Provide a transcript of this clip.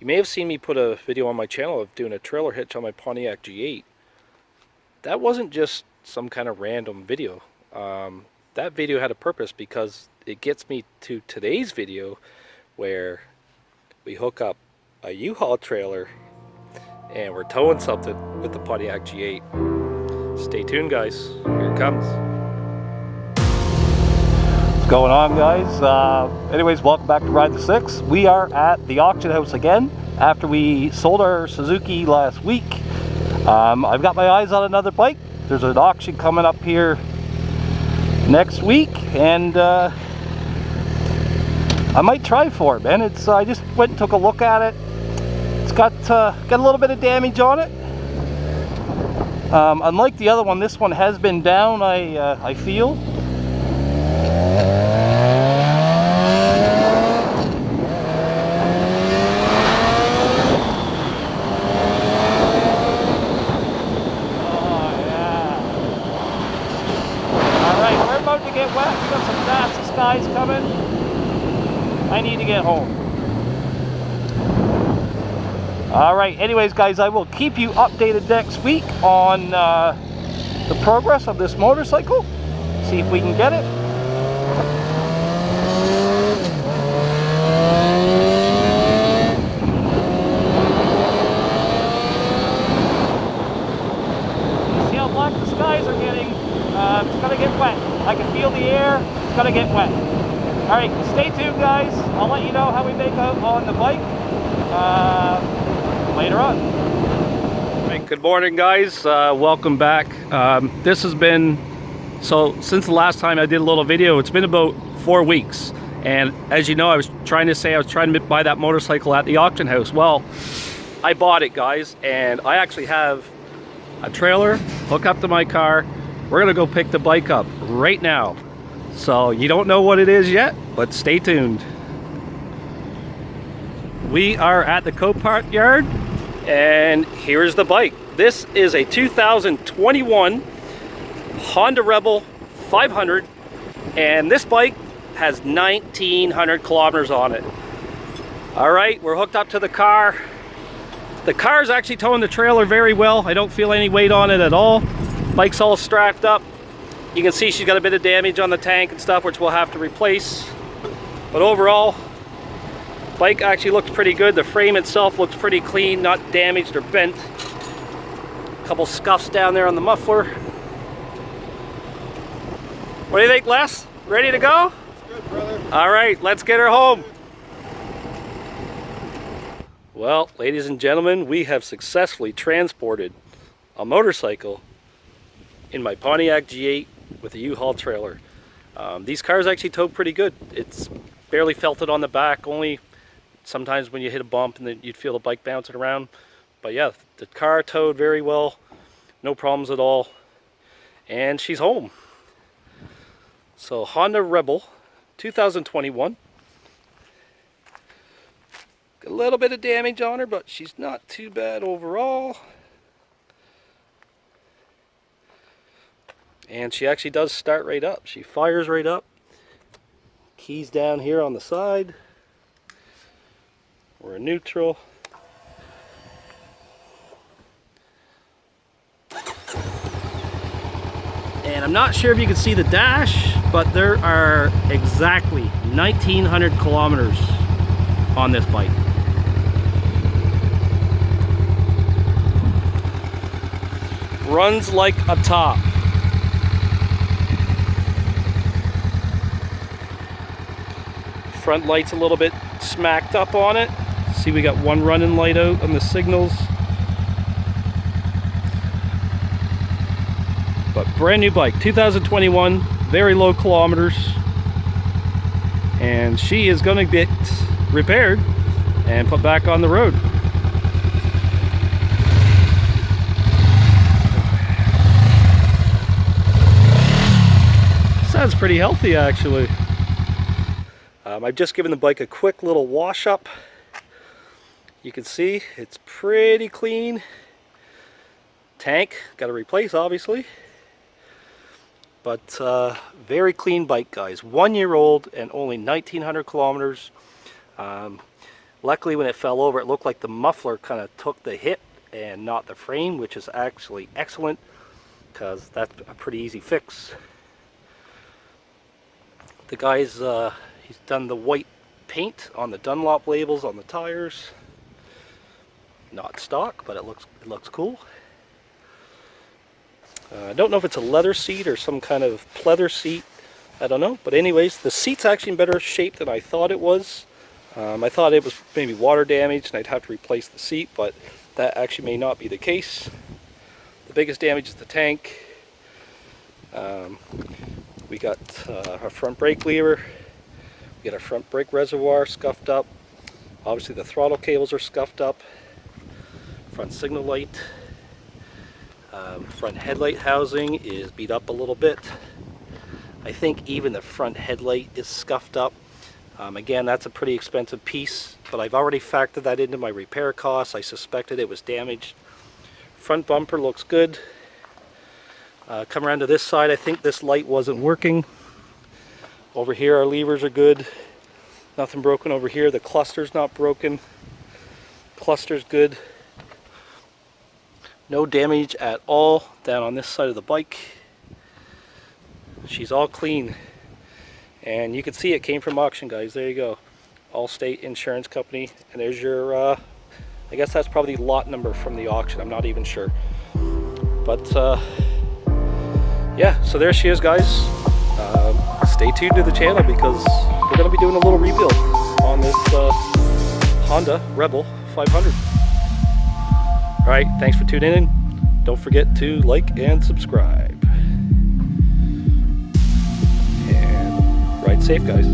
You may have seen me put a video on my channel of doing a trailer hitch on my Pontiac G8. That wasn't just some kind of random video. That video had a purpose because it gets me to today's video where we hook up a U-Haul trailer and we're towing something with the Pontiac G8. Stay tuned, guys. Here it comes. What's going on, guys? Anyways, welcome back to Ride the Six. We are at the auction house again after we sold our Suzuki last week. I've got my eyes on another bike. There's an auction coming up here next week, and I might try for it, man. I just went and took a look at it. It's got a little bit of damage on it. Unlike the other one, this one has been down, I feel. To get wet. We got some nasty skies coming. I need to get home. Alright, anyways, guys, I will keep you updated next week on the progress of this motorcycle. See if we can get it. See how black the skies are getting. It's gonna get wet. I can feel the air. It's gonna get wet. All right, stay tuned, guys. I'll let you know how we make out on the bike later on. All right, good morning, guys. Welcome back. This has been, since the last time I did a little video, it's been about 4 weeks. And as you know, I was trying to buy that motorcycle at the auction house. Well, I bought it, guys, and I actually have a trailer hooked up to my car. We're gonna go pick the bike up right now. So you don't know what it is yet, but stay tuned. We are at the Copart yard, and here's the bike. This is a 2021 Honda Rebel 500, and this bike has 1,900 kilometers on it. All right, we're hooked up to the car. The car is actually towing the trailer very well. I don't feel any weight on it at all. Bike's all strapped up. You can see she's got a bit of damage on the tank and stuff, which we'll have to replace. But overall, bike actually looks pretty good. The frame itself looks pretty clean, not damaged or bent. A couple scuffs down there on the muffler. What do you think, Les? Ready to go? That's good, brother. All right, let's get her home. Well, ladies and gentlemen, we have successfully transported a motorcycle in my Pontiac G8 with a U-Haul trailer. These cars actually tow pretty good. It's barely felted on the back, only sometimes when you hit a bump and then you'd feel the bike bouncing around. But yeah, the car towed very well, no problems at all, and she's home. So Honda Rebel 2021. A little bit of damage on her, but she's not too bad overall. And she actually does start right up. She fires right up. Keys down here on the side. We're in neutral. And I'm not sure if you can see the dash, but there are exactly 1,900 kilometers on this bike. Runs like a top. Front light's a little bit smacked up on it. See, we got one running light out on the signals. But brand new bike, 2021, very low kilometers. And she is gonna get repaired and put back on the road. Sounds pretty healthy, actually. I've just given the bike a quick little wash up. You can see it's pretty clean. Tank, got to replace obviously. But very clean bike, guys. 1 year old and only 1,900 kilometers. Luckily, when it fell over, it looked like the muffler kind of took the hit and not the frame, which is actually excellent because that's a pretty easy fix. The guy's he's done the white paint on the Dunlop labels on the tires. Not stock, but it looks cool. I don't know if it's a leather seat or some kind of pleather seat. I don't know. But anyways, the seat's actually in better shape than I thought it was. I thought it was maybe water damaged and I'd have to replace the seat, but that actually may not be the case. The biggest damage is the tank. We got our front brake lever. We got our front brake reservoir scuffed up. Obviously the throttle cables are scuffed up. Front signal light. Front headlight housing is beat up a little bit. I think even the front headlight is scuffed up. Again, that's a pretty expensive piece, but I've already factored that into my repair costs. I suspected it was damaged. Front bumper looks good. Come around to this side, I think this light wasn't working. Over here our levers are good. Nothing broken over here. The cluster's not broken. Cluster's good. No damage at all down on this side of the bike. She's all clean. And you can see it came from auction, guys. There you go. Allstate Insurance Company. And there's your, I guess that's probably the lot number from the auction. I'm not even sure. But, yeah, so there she is, guys. Stay tuned to the channel because we're going to be doing a little rebuild on this Honda Rebel 500. Alright, thanks for tuning in. Don't forget to like and subscribe. And ride safe, guys.